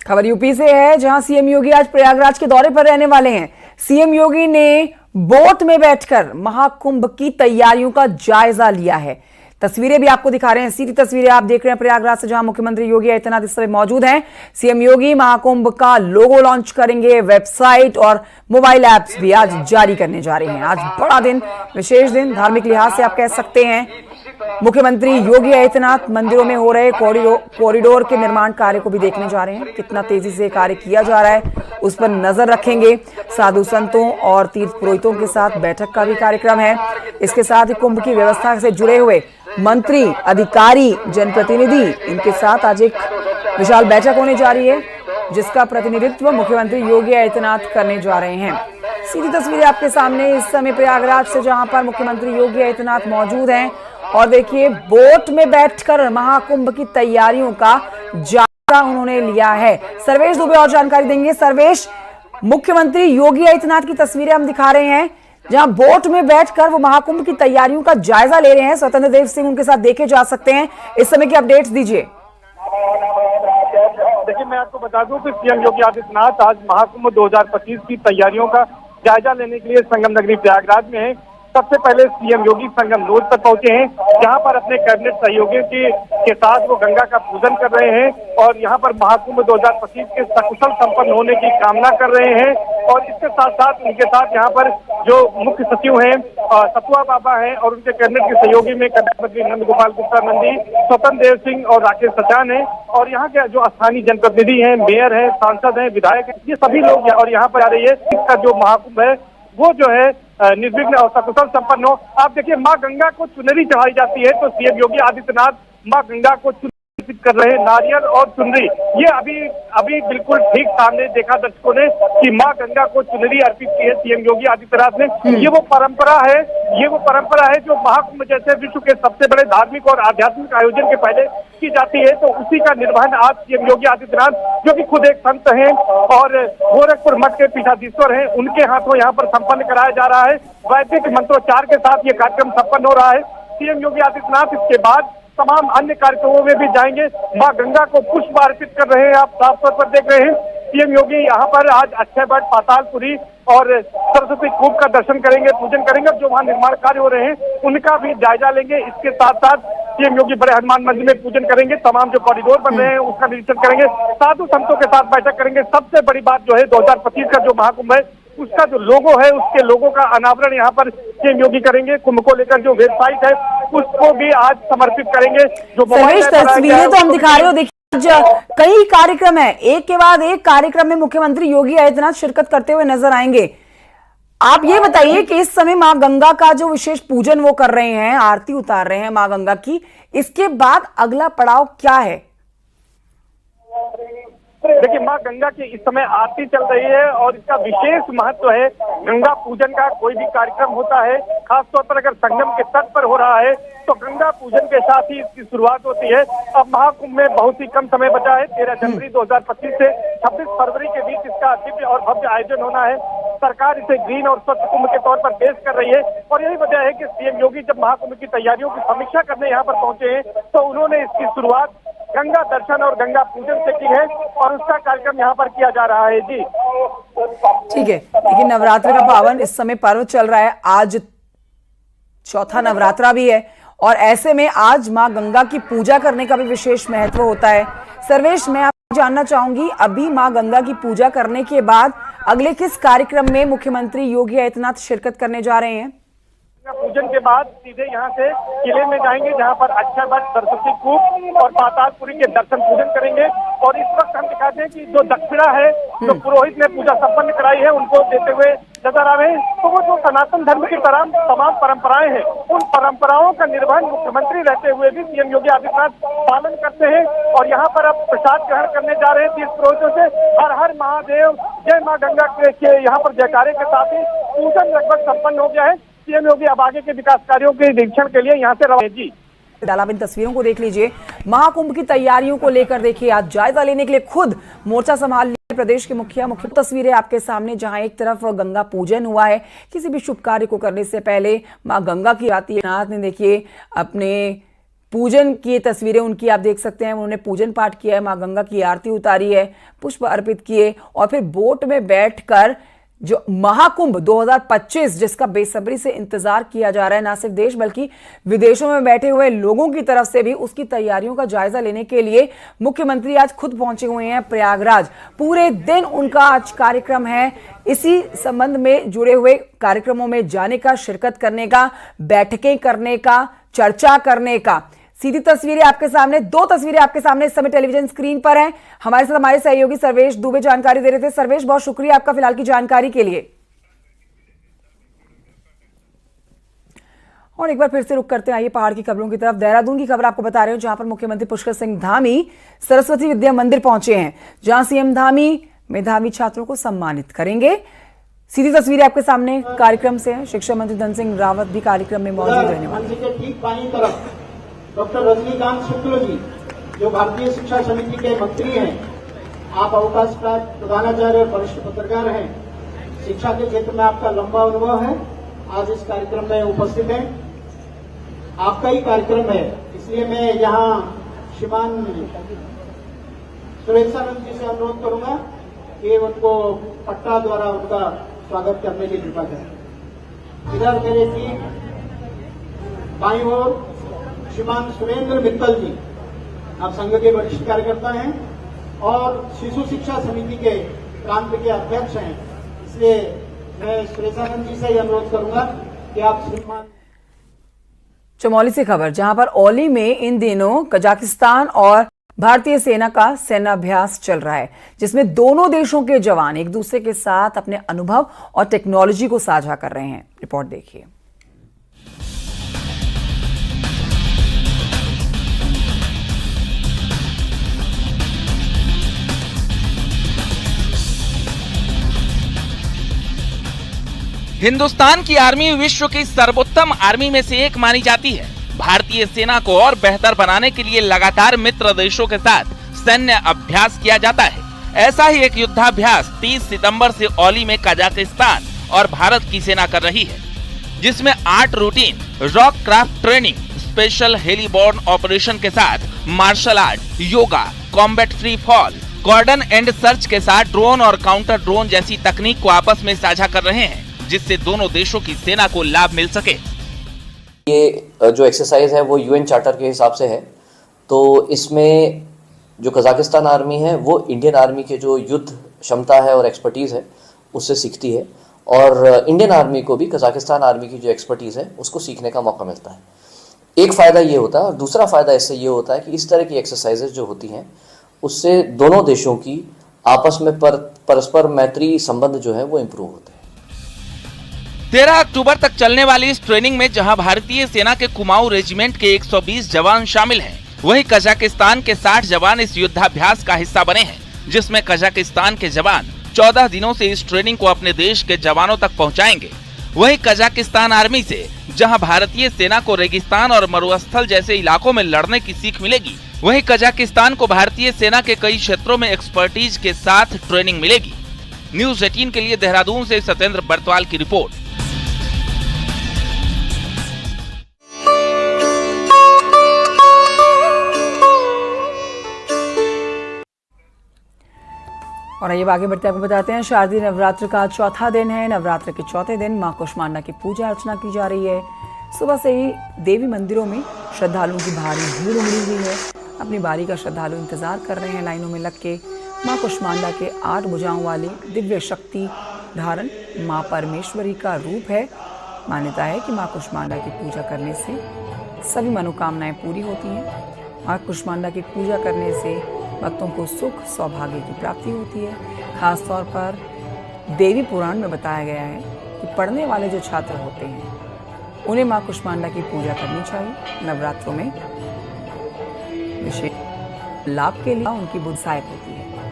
खबर यूपी से है, जहां सीएम योगी आज प्रयागराज के दौरे पर रहने वाले हैं। सीएम योगी ने बोट में बैठकर महाकुंभ की तैयारियों का जायजा लिया है। तस्वीरें भी आपको दिखा रहे हैं, सीधी तस्वीरें आप देख रहे हैं प्रयागराज से, जहां मुख्यमंत्री योगी आदित्यनाथ इस समय मौजूद हैं। सीएम योगी महाकुंभ का लोगो लॉन्च करेंगे, वेबसाइट और मोबाइल ऐप्स भी आज जारी करने जा रहे हैं। आज बड़ा दिन, विशेष दिन, धार्मिक लिहाज से आप कह सकते हैं। मुख्यमंत्री योगी आदित्यनाथ मंदिरों में हो रहे कॉरिडोर के निर्माण कार्य को भी देखने जा रहे हैं। कितना तेजी से कार्य किया जा रहा है उस पर नजर रखेंगे। साधु संतों और तीर्थ पुरोहितों के साथ बैठक का भी कार्यक्रम है। इसके साथ ही कुंभ की व्यवस्था से जुड़े हुए मंत्री, अधिकारी, जनप्रतिनिधि, इनके साथ आज एक विशाल बैठक होने जा रही है, जिसका प्रतिनिधित्व मुख्यमंत्री योगी आदित्यनाथ करने जा रहे हैं। सीधी तस्वीरें आपके सामने इस समय प्रयागराज से, जहां पर मुख्यमंत्री योगी आदित्यनाथ मौजूद हैं। और देखिए, बोट में बैठकर महाकुंभ की तैयारियों का जायजा उन्होंने लिया है। सर्वेश दुबे और जानकारी देंगे। सर्वेश, मुख्यमंत्री योगी आदित्यनाथ की तस्वीरें हम दिखा रहे हैं, जहां बोट में बैठकर वो महाकुंभ की तैयारियों का जायजा ले रहे हैं। स्वतंत्र देव सिंह उनके साथ देखे जा सकते हैं। इस समय की अपडेट्स दीजिए। देखिए, मैं आपको बता दूं कि सीएम योगी आदित्यनाथ आज महाकुंभ 2025 की तैयारियों का जायजा लेने के लिए संगम नगरी प्रयागराज में है। सबसे पहले सीएम योगी संगम रोड पर पहुंचे हैं, जहां पर अपने कैबिनेट सहयोगियों के साथ वो गंगा का पूजन कर रहे हैं और यहां पर महाकुंभ 2025 के सकुशल संपन्न होने की कामना कर रहे हैं। और इसके साथ साथ उनके साथ यहाँ पर जो मुख्य सचिव हैं, सतुआ बाबा हैं, और उनके कैबिनेट के सहयोगी में कैबिनेट मंत्री नंद गोपाल गुप्ता नंदी, स्वतंत्र देव सिंह और राकेश सचान है, और यहाँ के जो स्थानीय जनप्रतिनिधि हैं, मेयर हैं, सांसद हैं, विधायक हैं, ये सभी लोग और यहाँ पर आ रही है। इसका जो महाकुंभ है वो जो है निर्विघ्न और सकुशल संपन्न हो। आप देखिए, माँ गंगा को चुनरी चढ़ाई जाती है, तो सीएम योगी आदित्यनाथ माँ गंगा को कर रहे हैं। नारियल और चुनरी, ये अभी बिल्कुल ठीक सामने देखा दर्शकों ने कि माँ गंगा को चुनरी अर्पित की है सीएम योगी आदित्यनाथ ने। ये वो परंपरा है जो महाकुंभ जैसे विश्व के सबसे बड़े धार्मिक और आध्यात्मिक आयोजन के पहले की जाती है। तो उसी का निर्वहन आज सीएम योगी आदित्यनाथ, जो कि खुद एक संत हैं और गोरखपुर मठ के पीठाधीश्वर हैं, उनके हाथों यहाँ पर संपन्न कराया जा रहा है। वैदिक मंत्रोच्चार के साथ ये कार्यक्रम संपन्न हो रहा है। सीएम योगी आदित्यनाथ इसके बाद तमाम अन्य कार्यक्रमों में भी जाएंगे। मां गंगा को पुष्प अर्पित कर रहे हैं, आप साफ तौर पर देख रहे हैं। सीएम योगी यहाँ पर आज अक्षय वट, पातालपुरी और सरस्वती कूप का दर्शन करेंगे, पूजन करेंगे। जो वहाँ निर्माण कार्य हो रहे हैं उनका भी जायजा लेंगे। इसके साथ साथ सीएम योगी बड़े हनुमान मंदिर में पूजन करेंगे, तमाम जो कॉरिडोर बन रहे हैं उसका निरीक्षण करेंगे, साधु संतों के साथ बैठक करेंगे। सबसे बड़ी बात जो है 2025 का जो महाकुंभ है उसका जो लोगो है, उसके लोगो का अनावरण यहाँ पर सीएम योगी करेंगे। कुंभ को लेकर जो वेबसाइट है उसको भी आज समर्पित करेंगे। जो तस्वीरें तो हम दिखा रहे हो, देखिए कई कार्यक्रम है, एक के बाद एक कार्यक्रम में मुख्यमंत्री योगी आदित्यनाथ शिरकत करते हुए नजर आएंगे। आप ये बताइए कि इस समय मां गंगा का जो विशेष पूजन वो कर रहे हैं, आरती उतार रहे हैं मां गंगा की, इसके बाद अगला पड़ाव क्या है? देखिए, माँ गंगा की इस समय आरती चल रही है और इसका विशेष महत्व है। गंगा पूजन का कोई भी कार्यक्रम होता है, खासतौर पर अगर संगम के तट पर हो रहा है, तो गंगा पूजन के साथ ही इसकी शुरुआत होती है। अब महाकुंभ में बहुत ही कम समय बचा है। 13 जनवरी 2025 से 26 फरवरी के बीच इसका दिव्य और भव्य आयोजन होना है। सरकार इसे ग्रीन और स्वच्छ कुंभ के तौर पर पेश कर रही है, और यही वजह है कि सीएम योगी जब महाकुंभ की तैयारियों की समीक्षा करने यहाँ पर पहुंचे हैं, तो उन्होंने इसकी शुरुआत गंगा दर्शन और गंगा पूजन से की है, और उसका कार्यक्रम यहाँ पर किया जा रहा है। जी ठीक है, लेकिन नवरात्र का पावन इस समय पर्व चल रहा है, आज चौथा नवरात्रा भी है, और ऐसे में आज मां गंगा की पूजा करने का भी विशेष महत्व होता है। सर्वेश, मैं आपसे जानना चाहूंगी, अभी मां गंगा की पूजा करने के बाद अगले किस कार्यक्रम में मुख्यमंत्री योगी आदित्यनाथ शिरकत करने जा रहे हैं? पूजन के बाद सीधे यहाँ से किले में जाएंगे, जहाँ पर अक्षय वट, सरस्वती कूप और पातालपुरी के दर्शन पूजन करेंगे। और इस वक्त हम दिखाते हैं कि जो दक्षिणा है, जो पुरोहित ने पूजा संपन्न कराई है, उनको देते हुए नजर आ रहे हैं। तो वो जो सनातन धर्म की तमाम परंपराएं हैं, उन परंपराओं का निर्वहन मुख्यमंत्री रहते हुए भी सीएम योगी आदित्यनाथ पालन करते हैं। और यहाँ पर अब प्रसाद ग्रहण करने जा रहे हैं 30 पुरोहितों से। हर हर महादेव, जय माँ गंगा के यहाँ पर जयकारे के साथ ही पूजन लगभग संपन्न हो गया है। सीएम योगी अब आगे के विकास कार्यों के निरीक्षण के लिए यहाँ से रवाना। जी आप इन तस्वीरों को देख लीजिए, महाकुंभ की तैयारियों को लेकर देखिए, आज जायजा लेने के लिए खुद मोर्चा संभाल लिया प्रदेश के मुखिया। तस्वीरें आपके सामने, जहां एक तरफ गंगा पूजन हुआ है, किसी भी शुभ कार्य को करने से पहले मां गंगा की आरती। नाथ ने देखिए अपने पूजन की ये तस्वीरें उनकी आप देख सकते हैं। उन्होंने पूजन पाठ किया है, माँ गंगा की आरती उतारी है, पुष्प अर्पित किए और फिर बोट में बैठकर जो महाकुंभ 2025 जिसका बेसब्री से इंतजार किया जा रहा है, ना सिर्फ देश बल्कि विदेशों में बैठे हुए लोगों की तरफ से भी, उसकी तैयारियों का जायजा लेने के लिए मुख्यमंत्री आज खुद पहुंचे हुए हैं प्रयागराज। पूरे दिन उनका आज कार्यक्रम है। इसी संबंध में जुड़े हुए कार्यक्रमों में जाने का, शिरकत करने का, बैठकें करने का, चर्चा करने का। सीधी तस्वीरें आपके सामने, दो तस्वीरें आपके सामने इस समय टेलीविजन स्क्रीन पर हैं। हमारे साथ हमारे सहयोगी सर्वेश दुबे जानकारी दे रहे थे। सर्वेश, बहुत शुक्रिया आपका फिलहाल की जानकारी के लिए। और एक बार फिर से रुक करते हैं, आइए पहाड़ की खबरों की तरफ। देहरादून की खबर आपको बता रहे हो, जहां पर मुख्यमंत्री पुष्कर सिंह धामी सरस्वती विद्या मंदिर पहुंचे हैं, जहां सीएम धामी मेधावी छात्रों को सम्मानित करेंगे। सीधी तस्वीरें आपके सामने कार्यक्रम से हैं। शिक्षा मंत्री धन सिंह रावत भी कार्यक्रम में मौजूद रहने वाले। डॉक्टर रजनीकांत शुक्ल जी, जो भारतीय शिक्षा समिति के मंत्री हैं, आप अवकाश प्राप्त प्रधानाचार्य और वरिष्ठ पत्रकार हैं। शिक्षा के क्षेत्र में आपका लंबा अनुभव है, आज इस कार्यक्रम में उपस्थित हैं। आपका ही कार्यक्रम है, इसलिए मैं यहाँ श्रीमान सुरेशानंद जी से अनुरोध करूंगा कि उनको पट्टा द्वारा उनका स्वागत करने की कृपा करें। इधर मेरे ठीक बाईं ओर श्रीमान सुरेंद्र मित्तल जी, आप संघ के वरिष्ठ कार्यकर्ता हैं और शिशु शिक्षा समिति के प्रांत के अध्यक्ष हैं, इसलिए मैं सुरेशानंद जी से अनुरोध करूंगा कि आप श्रीमान। चमोली से खबर, जहां पर औली में इन दिनों कजाकिस्तान और भारतीय सेना का सेनाभ्यास चल रहा है, जिसमें दोनों देशों के जवान एक दूसरे के साथ अपने अनुभव और टेक्नोलॉजी को साझा कर रहे हैं। रिपोर्ट देखिए। हिंदुस्तान की आर्मी विश्व की सर्वोत्तम आर्मी में से एक मानी जाती है। भारतीय सेना को और बेहतर बनाने के लिए लगातार मित्र देशों के साथ सैन्य अभ्यास किया जाता है। ऐसा ही एक युद्धाभ्यास 30 सितंबर से औली में कजाकिस्तान और भारत की सेना कर रही है, जिसमें 8 routine rock craft training, special heliborne operation के साथ martial art, yoga, combat free fall, cordon and search के साथ ड्रोन और काउंटर ड्रोन जैसी तकनीक को आपस में साझा कर रहे हैं, जिससे दोनों देशों की सेना को लाभ मिल सके। ये जो एक्सरसाइज है वो यूएन चार्टर के हिसाब से है, तो इसमें जो कजाकिस्तान आर्मी है वो इंडियन आर्मी के जो युद्ध क्षमता है और एक्सपर्टीज़ है उससे सीखती है, और इंडियन आर्मी को भी कजाकिस्तान आर्मी की जो एक्सपर्टीज़ है उसको सीखने का मौका मिलता है। एक फ़ायदा ये होता है, और दूसरा फ़ायदा इससे ये होता है कि इस तरह की एक्सरसाइजेज जो होती हैं उससे दोनों देशों की आपस में परस्पर मैत्री संबंध जो है वो इम्प्रूव होते हैं। 13 अक्टूबर तक चलने वाली इस ट्रेनिंग में जहां भारतीय सेना के कुमाऊं रेजिमेंट के 120 जवान शामिल हैं, वहीं कजाकिस्तान के 60 जवान इस युद्धाभ्यास का हिस्सा बने हैं, जिसमें कजाकिस्तान के जवान 14 दिनों से इस ट्रेनिंग को अपने देश के जवानों तक पहुंचाएंगे। वहीं कजाकिस्तान आर्मी से जहां भारतीय सेना को रेगिस्तान और मरुस्थल जैसे इलाकों में लड़ने की सीख मिलेगी, वहीं कजाकिस्तान को भारतीय सेना के कई क्षेत्रों में एक्सपर्टीज के साथ ट्रेनिंग मिलेगी। न्यूज 18 के लिए देहरादून से सत्येंद्र बर्तवाल की रिपोर्ट। और आइए आगे बढ़ते आपको बताते हैं, शारदीय नवरात्र का चौथा दिन है। नवरात्र के चौथे दिन मां कुष्मांडा की पूजा अर्चना की जा रही है। सुबह से ही देवी मंदिरों में श्रद्धालुओं की भारी भीड़ उमड़ी हुई है। अपनी बारी का श्रद्धालु इंतजार कर रहे हैं लाइनों में लग के। मां कुष्मांडा के 8 भुजाओं वाले दिव्य शक्ति धारण मां परमेश्वरी का रूप है। मान्यता है कि मां कुष्मांडा की पूजा करने से सभी मनोकामनाएं पूरी होती हैं। मां कुष्मांडा की पूजा करने से भक्तों को सुख सौभाग्य की प्राप्ति होती है। खासतौर पर देवी पुराण में बताया गया है कि पढ़ने वाले जो छात्र होते हैं उन्हें मां कुष्मांडा की पूजा करनी चाहिए। नवरात्रों में विशेष लाभ के लिए उनकी बुद्धि सहायक होती है।